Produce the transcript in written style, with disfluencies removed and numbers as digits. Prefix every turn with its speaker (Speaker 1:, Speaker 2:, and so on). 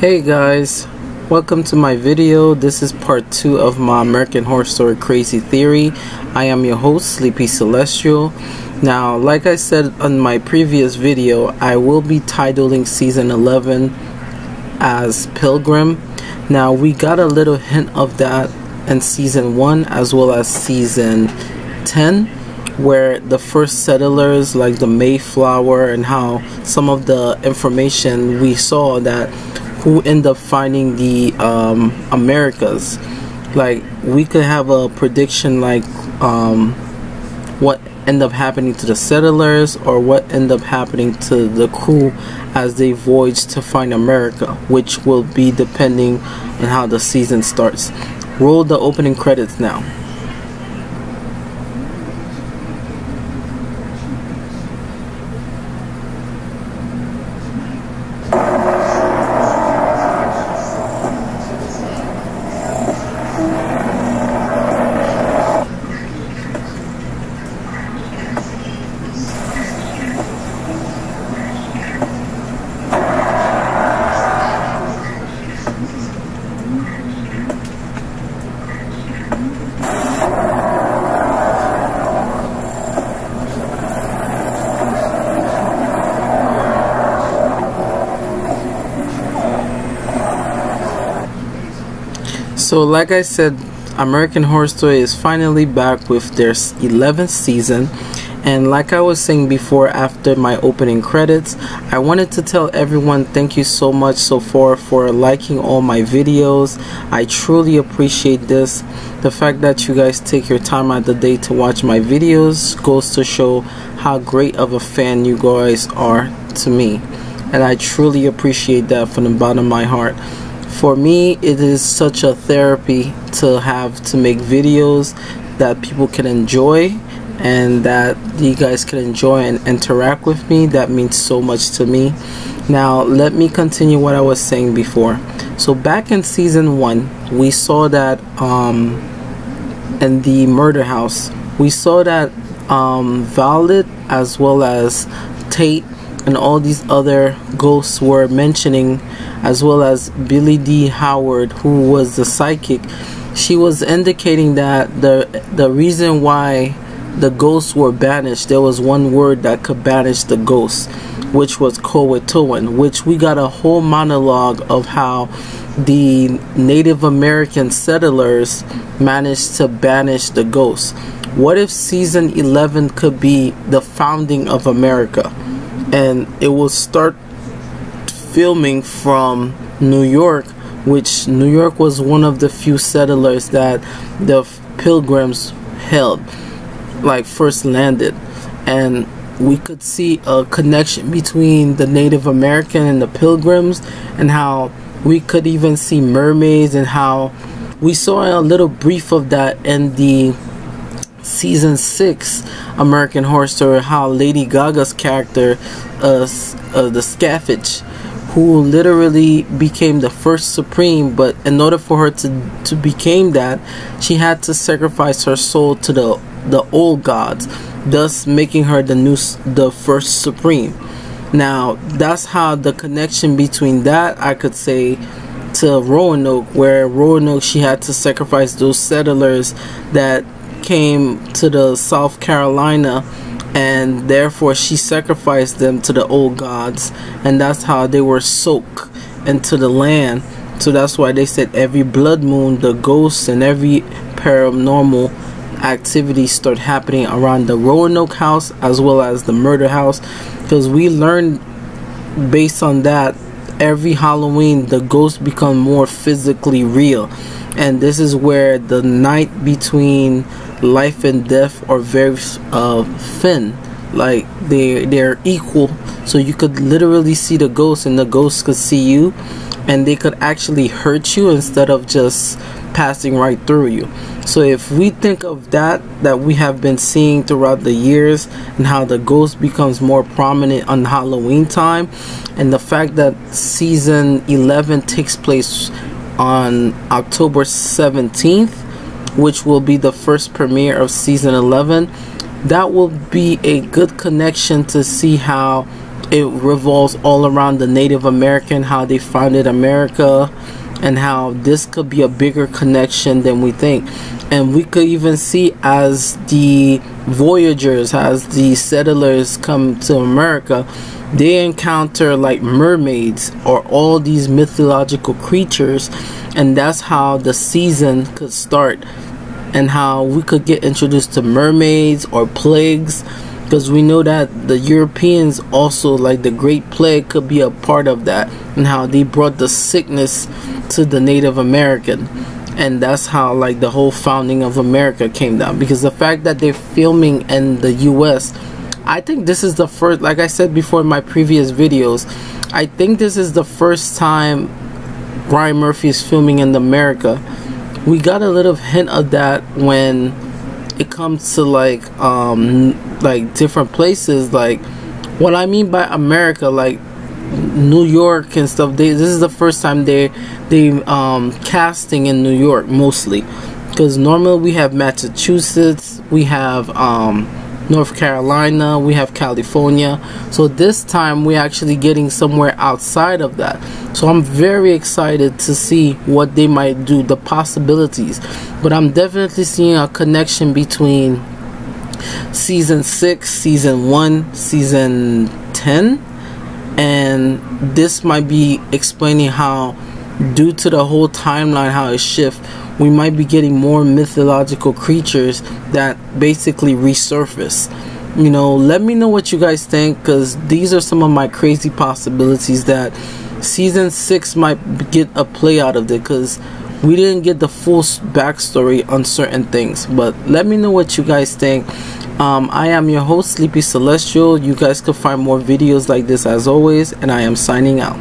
Speaker 1: Hey guys, welcome to my video. This is part 2 of my American Horror Story Crazy Theory. I am your host, Sleepy Celestial. Now, like I said on my previous video, I will be titling season 11 as Pilgrim. Now, we got a little hint of that in season 1 as well as season 10, where the first settlers like the Mayflower and how some of the information we saw that who end up finding the Americas. Like, we could have a prediction like what end up happening to the settlers or what end up happening to the crew as they voyage to find America, which will be depending on how the season starts. Roll the opening credits now. So like I said, American Horror Story is finally back with their 11th season, and like I was saying before, after my opening credits, I wanted to tell everyone thank you so much so far for liking all my videos. I truly appreciate this. The fact that you guys take your time out of the day to watch my videos goes to show how great of a fan you guys are to me, and I truly appreciate that from the bottom of my heart. For me, it is such a therapy to have to make videos that people can enjoy and that you guys can enjoy and interact with me. That means so much to me. Now, let me continue what I was saying before. So back in season 1, we saw that in the murder house, we saw that Violet as well as Tate and all these other ghosts were mentioning, as well as Billy D. Howard, who was the psychic. She was indicating that the reason why the ghosts were banished, there was one word that could banish the ghosts, which was Kowetowan, which we got a whole monologue of how the Native American settlers managed to banish the ghosts. What if season 11 could be the founding of America? And it will start filming from New York, which New York was one of the few settlers that the Pilgrims held, like first landed. And we could see a connection between the Native American and the Pilgrims, and how we could even see mermaids, and how we saw a little brief of that in the season 6 American Horror Story, how Lady Gaga's character, the Scaffage, who literally became the first Supreme, but in order for her to become that, she had to sacrifice her soul to the old gods, thus making her the first Supreme. Now, that's how the connection between that, I could say, to Roanoke, where Roanoke, she had to sacrifice those settlers that came to the South Carolina, and therefore she sacrificed them to the old gods, and that's how they were soaked into the land. So that's why they said every blood moon the ghosts and every paranormal activity start happening around the Roanoke house as well as the murder house, because we learned based on that every Halloween the ghosts become more physically real, and this is where the night between life and death are very thin, like they're equal, so you could literally see the ghosts and the ghosts could see you, and they could actually hurt you instead of just passing right through you. So if we think of that we have been seeing throughout the years, and how the ghost becomes more prominent on Halloween time, and the fact that season 11 takes place on October 17th, which will be the first premiere of season 11, that will be a good connection to see how it revolves all around the Native American, how they founded America, and how this could be a bigger connection than we think. And we could even see as the voyagers, as the settlers come to America, they encounter like mermaids or all these mythological creatures, and that's how the season could start, and how we could get introduced to mermaids or plagues, because we know that the Europeans also, like the Great Plague, could be a part of that, and how they brought the sickness to the Native American. And that's how like the whole founding of America came down, because the fact that they're filming in the US, I think this is the first, like I said before in my previous videos, I think this is the first time Ryan Murphy is filming in America. We got a little hint of that when it comes to like different places. Like, what I mean by America, like New York and stuff, this is the first time they casting in New York mostly, because normally we have Massachusetts, we have North Carolina, we have California. So this time we're actually getting somewhere outside of that. So I'm very excited to see what they might do, the possibilities. But I'm definitely seeing a connection between season 6, season 1, season 10, and this might be explaining how, due to the whole timeline, how it shifts, we might be getting more mythological creatures that basically resurface. You know, let me know what you guys think, because these are some of my crazy possibilities that season 6 might get a play out of it, because we didn't get the full backstory on certain things. But let me know what you guys think. I am your host, Sleepy Celestial. You guys can find more videos like this as always, and I am signing out.